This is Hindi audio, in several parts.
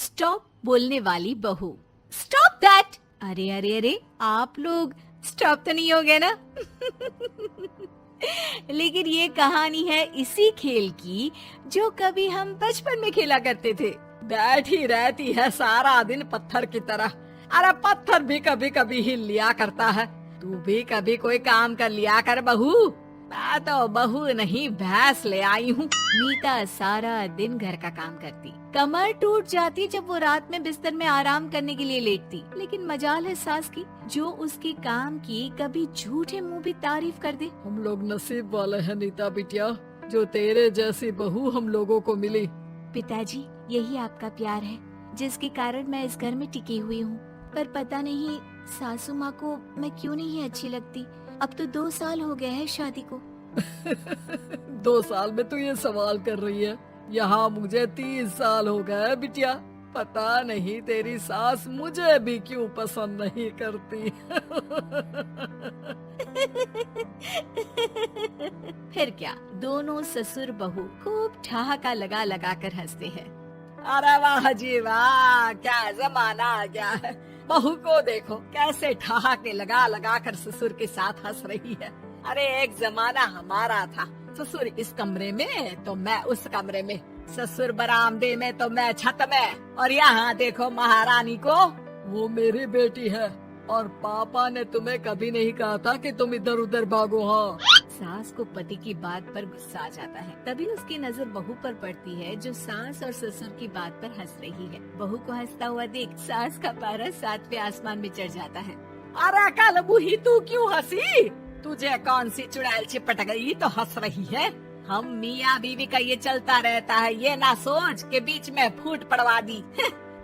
स्टॉप बोलने वाली बहू। Stop that. अरे अरे अरे, आप लोग स्टॉप तो नहीं हो गए ना? लेकिन ये कहानी है इसी खेल की जो कभी हम बचपन में खेला करते थे। बैठी रहती है सारा दिन पत्थर की तरह। अरे पत्थर भी कभी कभी हिल लिया करता है। तू भी कभी कोई काम कर लिया कर बहू। मैं तो बहू नहीं भैंस ले आई हूँ। मीता सारा दिन घर का काम करती, कमर टूट जाती जब वो रात में बिस्तर में आराम करने के लिए लेटती। लेकिन मजाल है सास की, जो उसके काम की कभी झूठे मुंह भी तारीफ कर दे। हम लोग नसीब वाले हैं नीता बिटिया, जो तेरे जैसी बहू हम लोगों को मिली। पिताजी, यही आपका प्यार है जिसके कारण मैं इस घर में टिकी हुई हूँ। पर पता नहीं सासू माँ को मैं क्यों नहीं अच्छी लगती। अब तो 2 साल हो गए हैं शादी को। 2 साल में तू ये सवाल कर रही है? यहाँ मुझे 30 साल हो गए बिटिया। पता नहीं तेरी सास मुझे भी क्यों पसंद नहीं करती। फिर क्या, दोनों ससुर बहू खूब ठहाका लगा लगा कर हंसते हैं। अरे वाह जी वाह, क्या जमाना आ गया है। बहू को देखो कैसे ठहाके लगा लगा कर ससुर के साथ हंस रही है। अरे एक जमाना हमारा था, ससुर इस कमरे में तो मैं उस कमरे में, ससुर बरामदे में तो मैं छत में। और यहाँ देखो महारानी को, वो मेरी बेटी है और पापा ने तुम्हें कभी नहीं कहा था कि तुम इधर उधर भागो। हाँ, सास को पति की बात पर गुस्सा आ जाता है। तभी उसकी नजर बहू पर पड़ती है जो सास और ससुर की बात पर हंस रही है। बहू को हंसता हुआ देख सास का पारा 7वें आसमान में चढ़ जाता है। अरे कल बुही तू क्यों हंसी? तुझे कौन सी चुड़ैल चिपट गई तो हंस रही है? हम मियाँ बीवी का ये चलता रहता है, ये ना सोच के बीच में फूट पड़वा दी।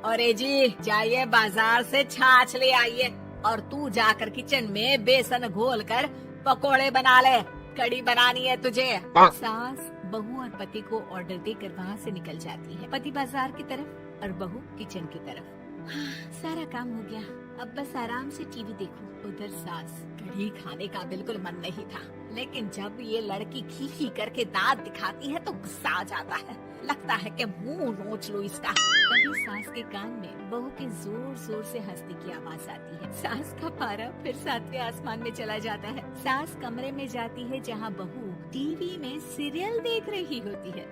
अरे जी जाइए बाजार से छाछ ले आइए और तू जाकर किचन में बेसन घोल कर पकोड़े बना ले, कड़ी बनानी है तुझे। सास बहू और पति को ऑर्डर देकर वहाँ से निकल जाती है। पति बाजार की तरफ और बहू किचन की तरफ। सारा काम हो गया, अब बस आराम से टीवी देखो। उधर सास, कड़ी खाने का बिल्कुल मन नहीं था, लेकिन जब ये लड़की खी खी करके दांत दिखाती है तो गुस्सा आ जाता है। लगता है कि मुंह नोच लो इसका। तभी सास के कान में बहू के जोर जोर से हंसने की आवाज आती है। सास का पारा फिर 7वें आसमान में चला जाता है। सास कमरे में जाती है जहाँ बहू टीवी में सीरियल देख रही होती है।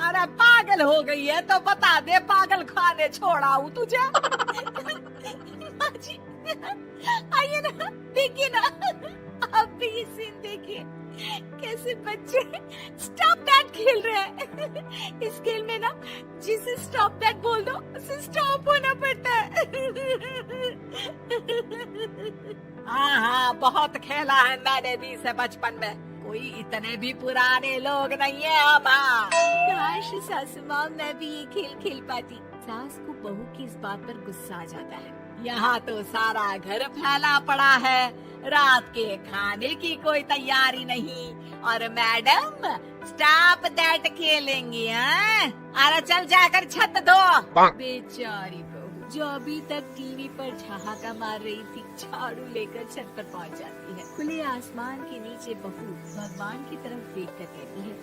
अरे पागल हो गई है तो बता दे, पागल खाने छोड़ाऊं तुझे? जी, आइए ना, देखिए ना, आप भी ये सीन देखिए, कैसे बच्चे स्टॉप दैट खेल रहे हैं। इस खेल में ना जिसे स्टॉप दैट बोल दो उसे स्टॉप होना पड़ता है। हाँ हाँ, बहुत खेला है मैंने भी इसे बचपन में। कोई इतने भी पुराने लोग नहीं है हम। काश सासू माँ मैं भी ये खेल खेल पाती। सास को बहू की इस बात पर गुस्सा आ जाता है। यहाँ तो सारा घर फैला पड़ा है, रात के खाने की कोई तैयारी नहीं, और मैडम स्टॉप दैट खेलेंगी। अरे चल जाकर छत धो। बेचारी बहू जो अभी तक टीवी पर ठहाका मार रही थी, झाड़ू लेकर छत पर पहुँच जाती है। खुले आसमान के नीचे बहू भगवान की तरफ देख कर कहती है,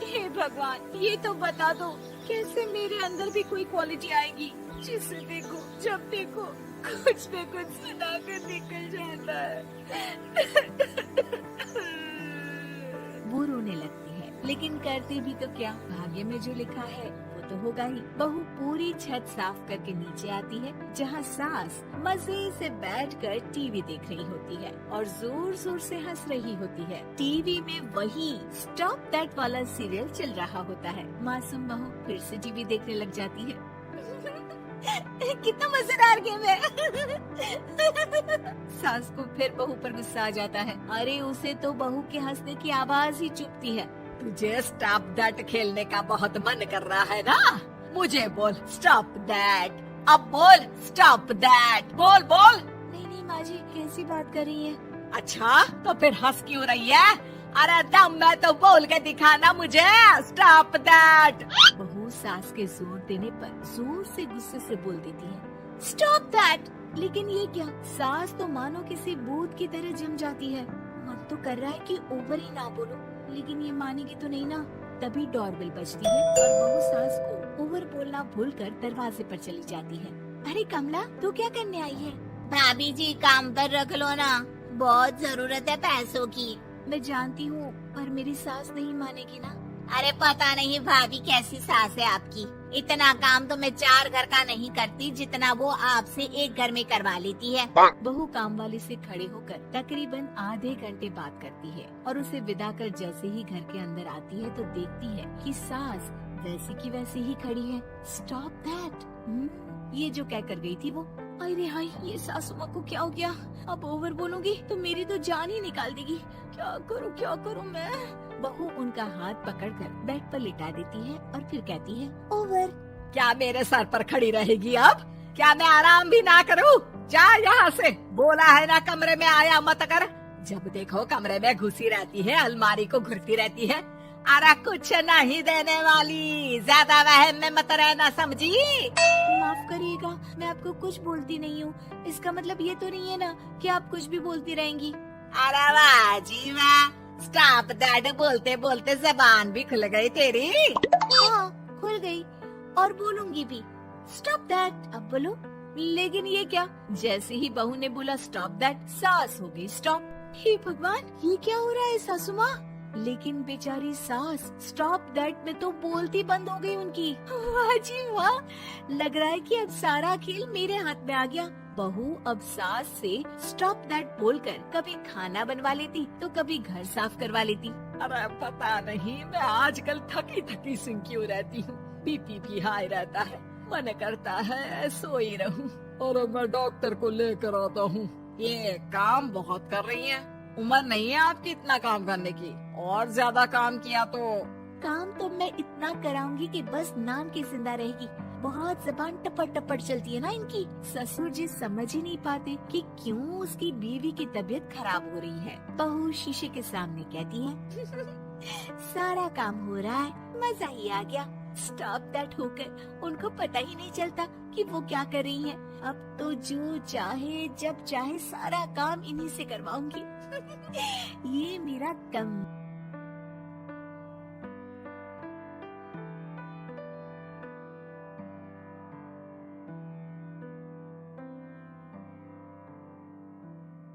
हे भगवान, ये तो बता दो कैसे मेरे अंदर भी कोई क्वालिटी आएगी जिसे देखो जब देखो कुछ न कुछ सुना कर निकल जाता है। वो रोने लगती है, लेकिन करती भी तो क्या, भाग्य में जो लिखा है वो तो होगा ही। बहू पूरी छत साफ करके नीचे आती है जहाँ सास मजे से बैठकर टीवी देख रही होती है और जोर जोर से हंस रही होती है। टीवी में वही स्टॉप दैट वाला सीरियल चल रहा होता है। मासूम बहू फिर से टीवी देखने लग जाती है। कितना मजेदार गेम है। सास को फिर बहू पर गुस्सा आ जाता है। अरे उसे तो बहू के हंसने की आवाज ही चुभती है। तुझे स्टॉप दैट खेलने का बहुत मन कर रहा है ना? मुझे बोल स्टॉप दैट, अब बोल स्टॉप दैट, बोल बोल। नहीं नहीं माँ जी, कैसी बात कर रही है? अच्छा तो फिर हंस क्यों रही है? अरे दम में तो बोल के दिखाना मुझे स्टॉप दैट। बहू सास के जोर देने पर जोर से गुस्से से बोल देती है, स्टॉप दैट। लेकिन ये क्या, सास तो मानो किसी भूत की तरह जम जाती है। मन तो कर रहा है कि ऊपर ही ना बोलो, लेकिन ये मानेगी तो नहीं ना। तभी डोरबेल बजती है और बहू सास को ओवर बोलना भूलकर दरवाजे पर चली जाती है। अरे कमला, तू क्या करने आई है? भाभी जी काम पर रख लो ना, बहुत जरूरत है पैसों की। मैं जानती हूँ, पर मेरी सास नहीं मानेगी ना। अरे पता नहीं भाभी कैसी सास है आपकी, इतना काम तो मैं 4 घर का नहीं करती जितना वो आपसे एक घर में करवा लेती है। बहू काम वाली से खड़े होकर तकरीबन आधे घंटे बात करती है और उसे विदा कर जैसे ही घर के अंदर आती है तो देखती है कि सास वैसी की वैसी ही खड़ी है। स्टॉप दैट, ये जो कह कर गई थी वो। अरे हाय, ये सासू माँ को क्या हो गया? अब ओवर बोलूंगी तो मेरी तो जान ही निकाल देगी। क्या करूँ मैं? बहू उनका हाथ पकड़कर बेड पर लिटा देती है और फिर कहती है, ओवर। क्या मेरे सर पर खड़ी रहेगी अब? क्या मैं आराम भी ना करूँ? जा यहाँ से, बोला है ना कमरे में आया मत कर। जब देखो कमरे में घुसी रहती है, अलमारी को घुरती रहती है। अरे कुछ नहीं देने वाली, ज्यादा वहम में मत रहना, समझी? माफ करिएगा, मैं आपको कुछ बोलती नहीं हूँ। इसका मतलब ये तो नहीं है ना कि आप कुछ भी बोलती रहेंगी। अरे वाह जी वाह, स्टॉप दैट बोलते बोलते जबान भी खुल गई तेरी। हाँ, खुल गई और बोलूंगी भी। स्टॉप दैट, अब बोलो। लेकिन ये क्या? जैसे ही बहू ने बोला स्टॉप दैट, सास हो गई स्टॉप। हे भगवान, ये क्या हो रहा है सासू माँ? लेकिन बेचारी सास स्टॉप दैट में तो बोलती बंद हो गई उनकी। वाह जी वाह, लग रहा है कि अब सारा खेल मेरे हाथ में आ गया। बहू अब सास से स्टॉप दैट बोलकर कभी खाना बनवा लेती तो कभी घर साफ करवा लेती। अरे पता नहीं, मैं आजकल थकी थकी सी क्यों रहती हूँ। बीपी भी हाई रहता है, मन करता है सोई रहूं। और मैं डॉक्टर को लेकर आता हूँ। ये काम बहुत कर रही है, उम्र नहीं है आपकी इतना काम करने की। और ज्यादा काम किया तो काम तो मैं इतना कराऊंगी कि बस नाम की जिंदा रहेगी। बहुत जबान टपट टपट चलती है ना इनकी। ससुर जी समझ ही नहीं पाते कि क्यों उसकी बीवी की तबीयत खराब हो रही है। बहू शीशे के सामने कहती है, सारा काम हो रहा है, मजा ही आ गया। स्टॉप दैट होकर उनको पता ही नहीं चलता कि वो क्या कर रही हैं। अब तो जो चाहे जब चाहे सारा काम इन्हीं से करवाऊंगी। ये मेरा कम